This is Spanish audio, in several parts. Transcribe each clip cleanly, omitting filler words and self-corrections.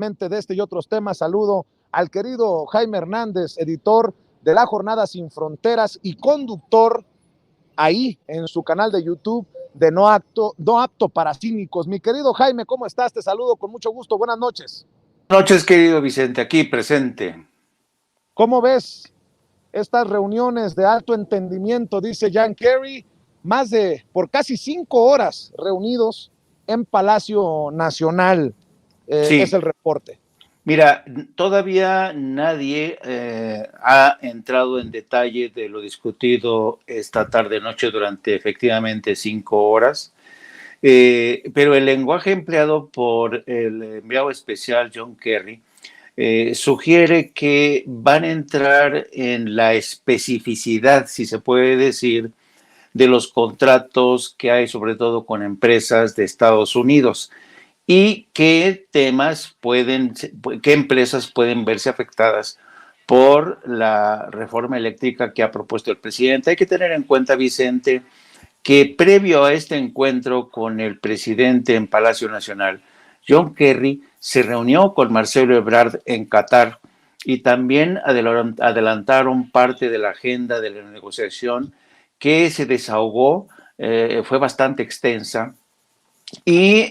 De este y otros temas, saludo al querido Jaime Hernández, editor de La Jornada Sin Fronteras y conductor ahí en su canal de YouTube de No Apto para Cínicos. Mi querido Jaime, ¿cómo estás? Te saludo con mucho gusto. Buenas noches. Buenas noches, querido Vicente, aquí presente. ¿Cómo ves estas reuniones de alto entendimiento? Dice John Kerry, por casi 5 horas reunidos en Palacio Nacional. Sí. Es el reporte. Mira, todavía nadie ha entrado en detalle de lo discutido esta tarde-noche durante efectivamente 5 horas, pero el lenguaje empleado por el enviado especial John Kerry sugiere que van a entrar en la especificidad, si se puede decir, de los contratos que hay, sobre todo con empresas de Estados Unidos, y qué qué empresas pueden verse afectadas por la reforma eléctrica que ha propuesto el presidente. Hay que tener en cuenta, Vicente, que previo a este encuentro con el presidente en Palacio Nacional, John Kerry se reunió con Marcelo Ebrard en Qatar y también adelantaron parte de la agenda de la negociación que se desahogó, fue bastante extensa, y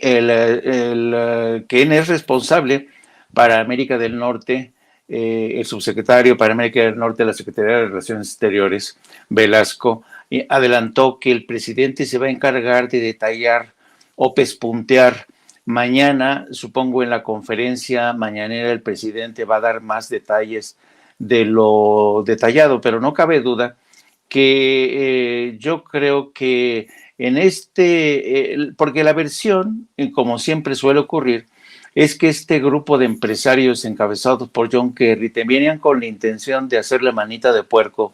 quien es responsable para América del Norte, el subsecretario para América del Norte de la Secretaría de Relaciones Exteriores, Velasco, adelantó que el presidente se va a encargar de detallar o pespuntear. Mañana, supongo, en la conferencia mañanera el presidente va a dar más detalles de lo detallado, pero no cabe duda que yo creo que porque la versión, como siempre suele ocurrir, es que este grupo de empresarios encabezados por John Kerry te venían con la intención de hacerle manita de puerco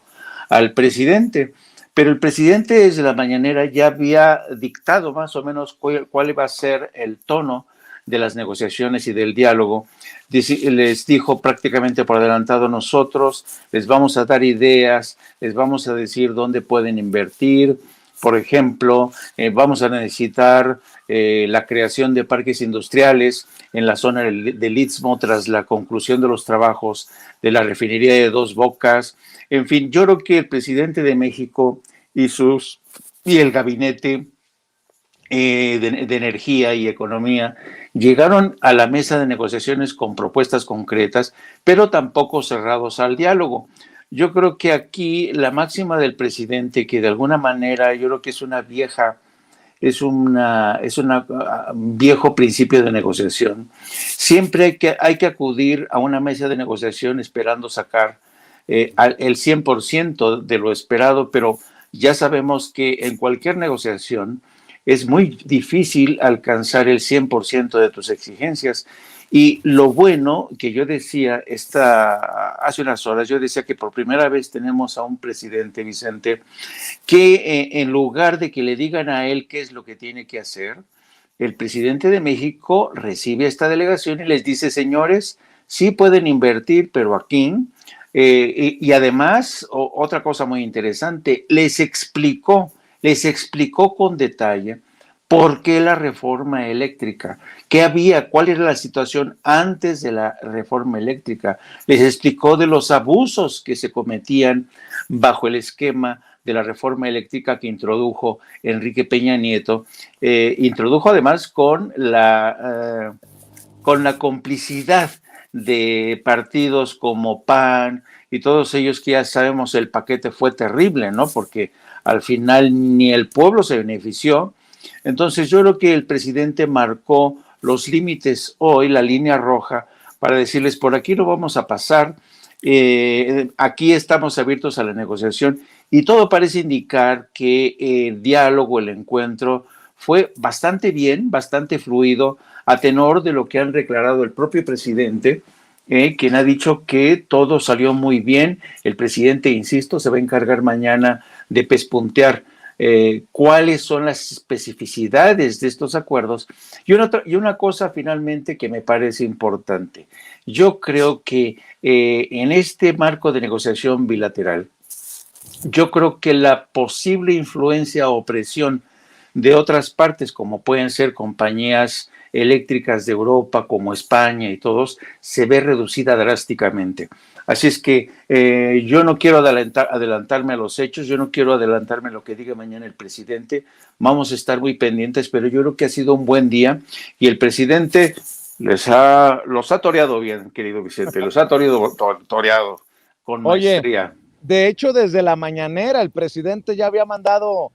al presidente, pero el presidente desde la mañanera ya había dictado más o menos cuál iba a ser el tono de las negociaciones y del diálogo. Les dijo prácticamente por adelantado: nosotros les vamos a dar ideas, les vamos a decir dónde pueden invertir. Por ejemplo, vamos a necesitar la creación de parques industriales en la zona del Istmo tras la conclusión de los trabajos de la refinería de Dos Bocas. En fin, yo creo que el presidente de México y el gabinete de energía y economía llegaron a la mesa de negociaciones con propuestas concretas, pero tampoco cerrados al diálogo. Yo creo que aquí la máxima del presidente, que de alguna manera yo creo que es un viejo principio de negociación. Siempre hay que acudir a una mesa de negociación esperando sacar el 100% de lo esperado, pero ya sabemos que en cualquier negociación es muy difícil alcanzar el 100% de tus exigencias. Y lo bueno que yo decía hace unas horas, yo decía que por primera vez tenemos a un presidente, Vicente, que en lugar de que le digan a él qué es lo que tiene que hacer, el presidente de México recibe a esta delegación y les dice: señores, sí pueden invertir, pero aquí. Y además, otra cosa muy interesante, les explicó con detalle por qué la reforma eléctrica, qué había, cuál era la situación antes de la reforma eléctrica. Les explicó de los abusos que se cometían bajo el esquema de la reforma eléctrica que introdujo Enrique Peña Nieto. Introdujo además con la complicidad de partidos como PAN y todos ellos, que ya sabemos el paquete fue terrible, ¿no? Porque al final ni el pueblo se benefició. Entonces yo creo que el presidente marcó los límites hoy, la línea roja, para decirles: por aquí no vamos a pasar, aquí estamos abiertos a la negociación, y todo parece indicar que el diálogo, el encuentro fue bastante bien, bastante fluido, a tenor de lo que han declarado el propio presidente, quien ha dicho que todo salió muy bien. El presidente, insisto, se va a encargar mañana de pespuntear cuáles son las especificidades de estos acuerdos. Y una cosa finalmente que me parece importante: yo creo que en este marco de negociación bilateral, yo creo que la posible influencia o presión de otras partes, como pueden ser compañías eléctricas de Europa como España y todos, se ve reducida drásticamente. Así es que yo no quiero adelantarme a los hechos, yo no quiero adelantarme a lo que diga mañana el presidente. Vamos a estar muy pendientes, pero yo creo que ha sido un buen día y el presidente los ha toreado bien, querido Vicente, los ha toreado con maestría. Oye, de hecho, desde la mañanera el presidente ya había mandado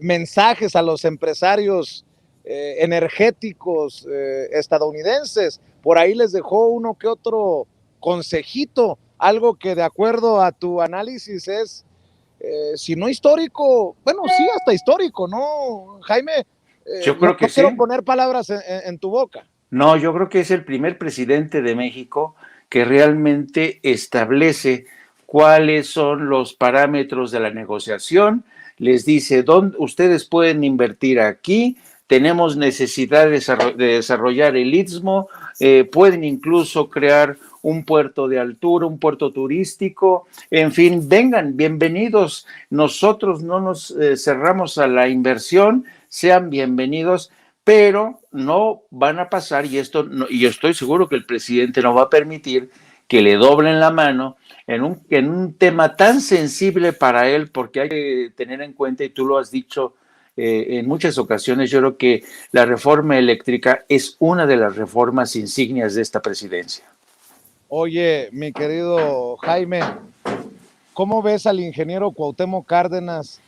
mensajes a los empresarios energéticos estadounidenses. Por ahí les dejó uno que otro consejito, algo que de acuerdo a tu análisis es, si no histórico, bueno, sí, hasta histórico, ¿no, Jaime? Yo creo que no sí. quiero poner palabras en tu boca. No, yo creo que es el primer presidente de México que realmente establece cuáles son los parámetros de la negociación, les dice dónde ustedes pueden invertir aquí, tenemos necesidad de desarrollar el Istmo, pueden incluso crear un puerto de altura, un puerto turístico, en fin, vengan, bienvenidos, nosotros no nos cerramos a la inversión, sean bienvenidos, pero no van a pasar, y yo estoy seguro que el presidente no va a permitir que le doblen la mano en un tema tan sensible para él, porque hay que tener en cuenta, y tú lo has dicho en muchas ocasiones, yo creo que la reforma eléctrica es una de las reformas insignias de esta presidencia. Oye, mi querido Jaime, ¿cómo ves al ingeniero Cuauhtémoc Cárdenas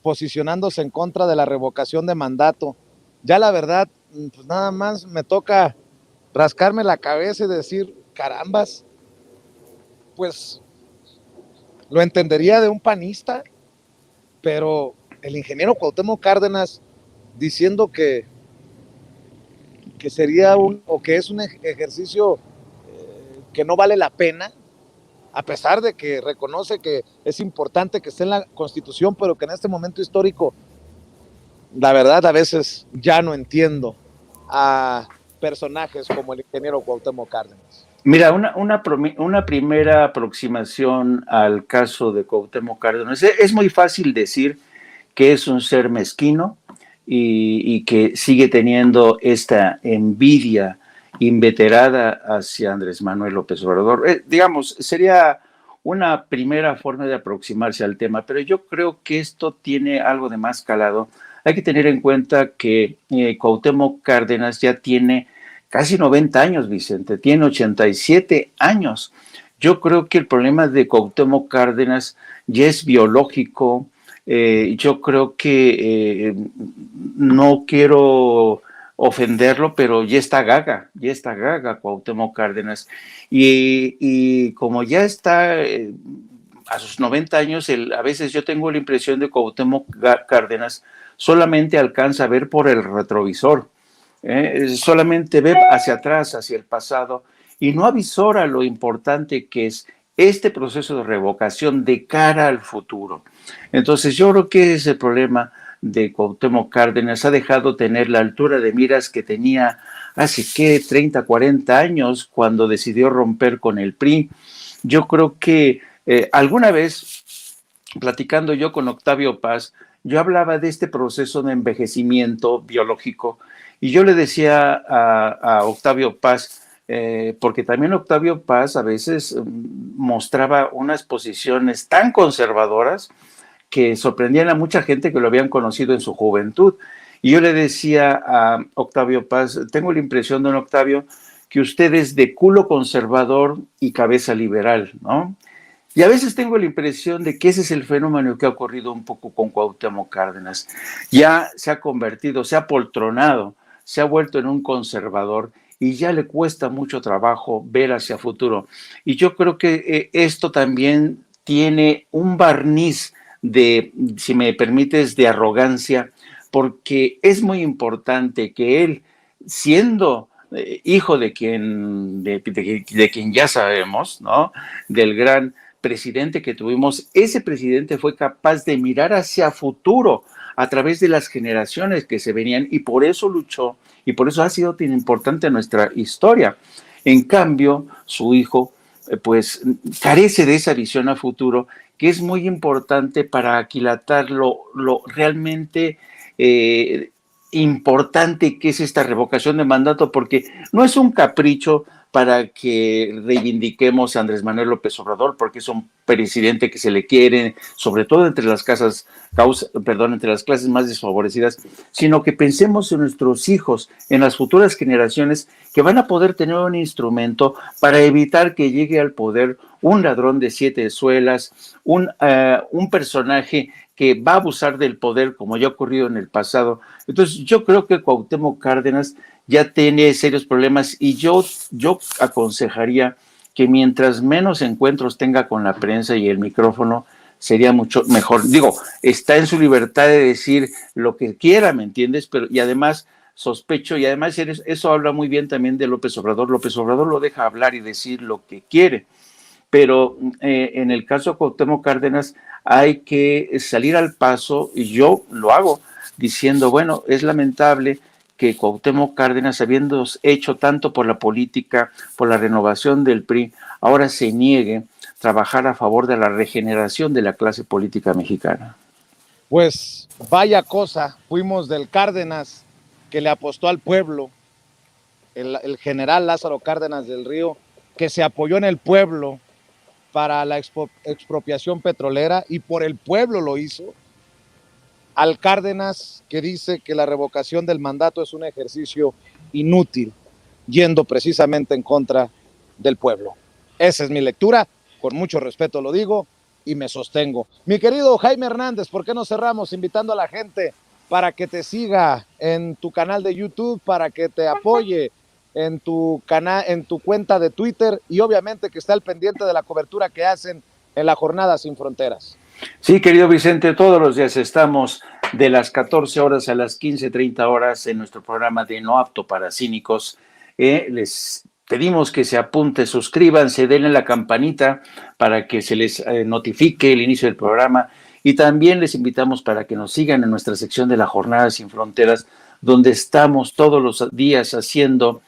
posicionándose en contra de la revocación de mandato? Ya la verdad, pues nada más me toca rascarme la cabeza y decir, carambas, pues lo entendería de un panista, pero el ingeniero Cuauhtémoc Cárdenas diciendo que sería o que es un ejercicio que no vale la pena, a pesar de que reconoce que es importante que esté en la Constitución, pero que en este momento histórico, la verdad, a veces ya no entiendo a personajes como el ingeniero Cuauhtémoc Cárdenas. Mira, una primera aproximación al caso de Cuauhtémoc Cárdenas. Es muy fácil decir que es un ser mezquino y que sigue teniendo esta envidia inveterada hacia Andrés Manuel López Obrador. Digamos, sería una primera forma de aproximarse al tema, pero yo creo que esto tiene algo de más calado. Hay que tener en cuenta que Cuauhtémoc Cárdenas ya tiene casi 90 años, Vicente, tiene 87 años. Yo creo que el problema de Cuauhtémoc Cárdenas ya es biológico. Yo creo que no quiero ofenderlo, pero ya está gaga Cuauhtémoc Cárdenas. Y como ya está a sus 90 años, a veces yo tengo la impresión de Cuauhtémoc Cárdenas solamente alcanza a ver por el retrovisor. Solamente ve hacia atrás, hacia el pasado, y no avisora lo importante que es este proceso de revocación de cara al futuro. Entonces yo creo que ese problema de Cuauhtémoc Cárdenas ha dejado tener la altura de miras que tenía hace, ¿qué?, 30, 40 años cuando decidió romper con el PRI. Yo creo que alguna vez, platicando yo con Octavio Paz, yo hablaba de este proceso de envejecimiento biológico y yo le decía a Octavio Paz, porque también Octavio Paz a veces mostraba unas posiciones tan conservadoras que sorprendían a mucha gente que lo habían conocido en su juventud. Y yo le decía a Octavio Paz, tengo la impresión, don Octavio, que usted es de culo conservador y cabeza liberal, ¿no? Y a veces tengo la impresión de que ese es el fenómeno que ha ocurrido un poco con Cuauhtémoc Cárdenas. Ya se ha convertido, se ha poltronado, se ha vuelto en un conservador y ya le cuesta mucho trabajo ver hacia futuro. Y yo creo que esto también tiene un barniz de, si me permites, de arrogancia, porque es muy importante que él, siendo hijo de quien ya sabemos, ¿no?, del gran presidente que tuvimos, ese presidente fue capaz de mirar hacia futuro a través de las generaciones que se venían y por eso luchó y por eso ha sido tan importante nuestra historia. En cambio, su hijo pues carece de esa visión a futuro que es muy importante para aquilatar lo realmente importante que es esta revocación de mandato, porque no es un capricho para que reivindiquemos a Andrés Manuel López Obrador, porque es un presidente que se le quiere, sobre todo entre las entre las clases más desfavorecidas, sino que pensemos en nuestros hijos, en las futuras generaciones que van a poder tener un instrumento para evitar que llegue al poder un ladrón de 7 suelas, un personaje que va a abusar del poder como ya ha ocurrido en el pasado. Entonces yo creo que Cuauhtémoc Cárdenas ya tiene serios problemas y yo aconsejaría que mientras menos encuentros tenga con la prensa y el micrófono, sería mucho mejor. Digo, está en su libertad de decir lo que quiera, ¿me entiendes? Pero, y además sospecho, y además eso habla muy bien también de López Obrador. López Obrador lo deja hablar y decir lo que quiere. Pero en el caso de Cuauhtémoc Cárdenas hay que salir al paso, y yo lo hago diciendo, bueno, es lamentable que Cuauhtémoc Cárdenas, habiendo hecho tanto por la política, por la renovación del PRI, ahora se niegue a trabajar a favor de la regeneración de la clase política mexicana. Pues vaya cosa, fuimos del Cárdenas que le apostó al pueblo, el general Lázaro Cárdenas del Río, que se apoyó en el pueblo para la expropiación petrolera y por el pueblo lo hizo, al Cárdenas que dice que la revocación del mandato es un ejercicio inútil, yendo precisamente en contra del pueblo. Esa es mi lectura, con mucho respeto lo digo y me sostengo. Mi querido Jaime Hernández, ¿por qué no cerramos invitando a la gente para que te siga en tu canal de YouTube, para que te apoye en tu canal, en tu cuenta de Twitter y obviamente que está al pendiente de la cobertura que hacen en la Jornada Sin Fronteras? Sí, querido Vicente, todos los días estamos de las 14 horas a las 15:30 horas en nuestro programa de No Apto para Cínicos. Les pedimos que se apunten, suscríbanse, denle la campanita para que se les notifique el inicio del programa, y también les invitamos para que nos sigan en nuestra sección de la Jornada Sin Fronteras, donde estamos todos los días haciendo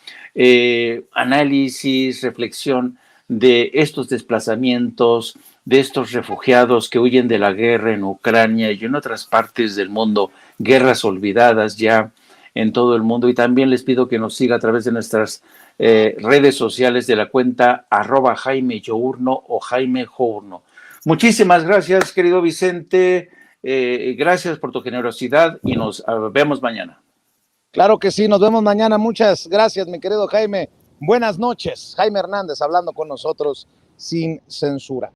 análisis, reflexión de estos desplazamientos, de estos refugiados que huyen de la guerra en Ucrania y en otras partes del mundo, guerras olvidadas ya en todo el mundo. Y también les pido que nos siga a través de nuestras redes sociales, de la cuenta @Jaime Yourno o Jaime Journo. Muchísimas gracias, querido Vicente. Gracias por tu generosidad y nos vemos mañana. Claro que sí, nos vemos mañana. Muchas gracias, mi querido Jaime. Buenas noches. Jaime Hernández hablando con nosotros sin censura.